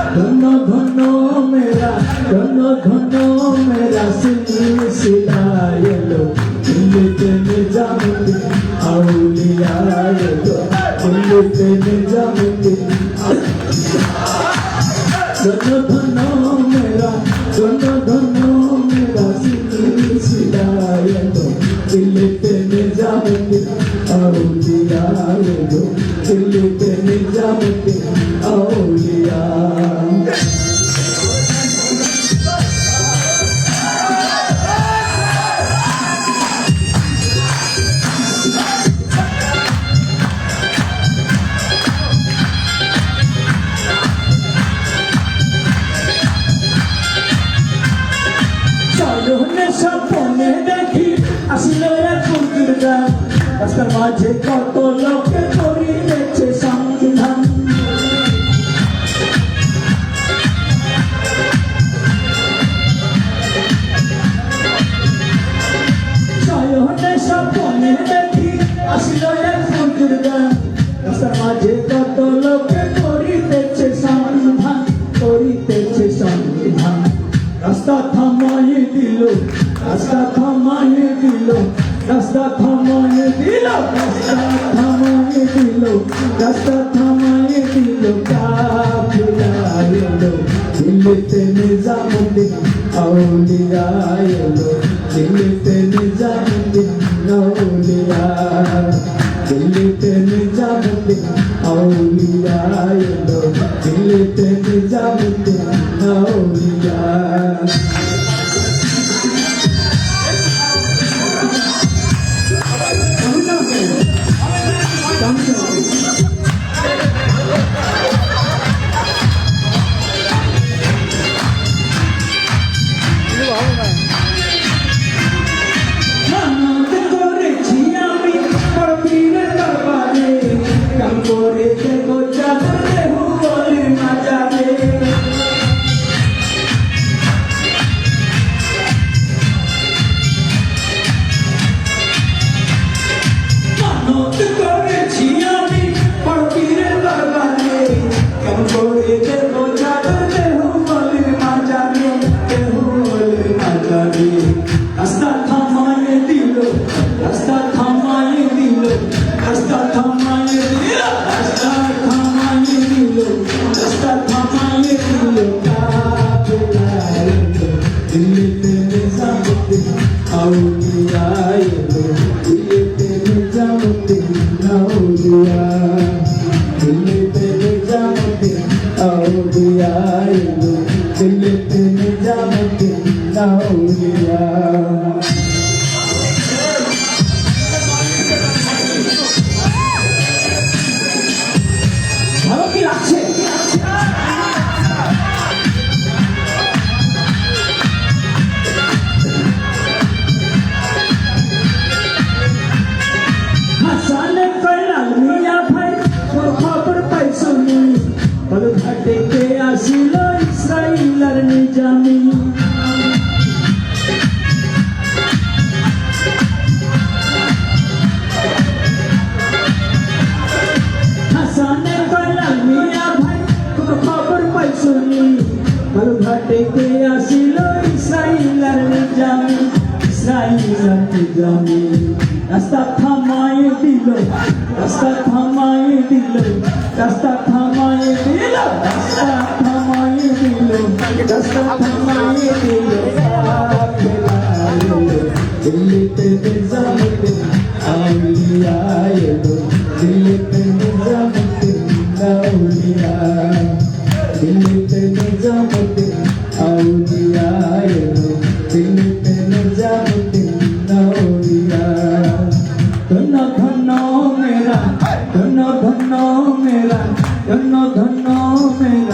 धन्नो धन्नो मेरा सिलसिला ये लो दिल्ली निजामुद्दीन औलिया ये लो दिल्ली निजामुद्दीन धन्नो मेरा सिलसिला ये लो दिल्ली निजामुद्दीन औलिया ये लो दिल्ली निजामुद्दीन औलिया স্বপ্নে দেখি আসিল এক ফুলকির গান রাস্তার মাঝে কত লোকে করিতেছে সংবিধান স্বপ্নে দেখি আসিল এক ফুলকির গান রাস্তার মাঝে কত লোকে করিতেছে সংবিধান রাস্তা থামাইয়ে দিল রাস্তা থামাইয়ে দিল রাস্তা থামাইয়ে দিল রাস্তা থামাইয়ে দিল রাস্তা থামাইয়ে দিল কাফেলা এলো দিল্লিতে নিজামুদ্দিন আউলিয়া এলো দিল্লিতে নিজামুদ্দিন আউলিয়া দিল্লিতে নিজামুদ্দিন আউলিয়া এলো দিল্লিতে নিজামুদ্দিন আউলিয়া রাস্তা থামাইয়ে দিল রাস্তা থামাইয়ে দিল রাস্তা থামাইয়ে দিল রাস্তা থামাইয়ে দিল রাস্তা থামাইয়ে দিল কাফেলা এলো দিল্লিতে নিজামুদ্দিন আউলিয়া এলো দিল্লিতে নিজামুদ্দিন আউলিয়া দিল্লিতে নিজামুদ্দিন আউলিয়া এলো দিল্লিতে নিজামুদ্দিন আউলিয়া ভালো কি লাগছে হাসানে কইলাম মিয়া ভাই তোর খবর পাইছনি বল ঘাটে কে আসিল ইসরাইলের নিজামি ঘাটে কে আসিল ইসরাইলের নিজামি রাস্তা থামাইয়ে দিল রাস্তা থামাইয়ে দিল রাস্তা থামাইয়ে দিল রাস্তা থামাইয়ে দিল রাস্তা থামাইয়ে দিল দিল্লিতে নিজামুদ্দিন আউলিয়া এলো দিল্লিতে নিজামুদ্দিন আউলিয়া দিল্লিতে নিজামুদ্দিন আউলিয়া এলো দিল্লিতে নিজামুদ্দিন আউলিয়া ধন্য ধন্য মেরা ধন্য ধন্য মেরা ধন্য ধন্য মেরা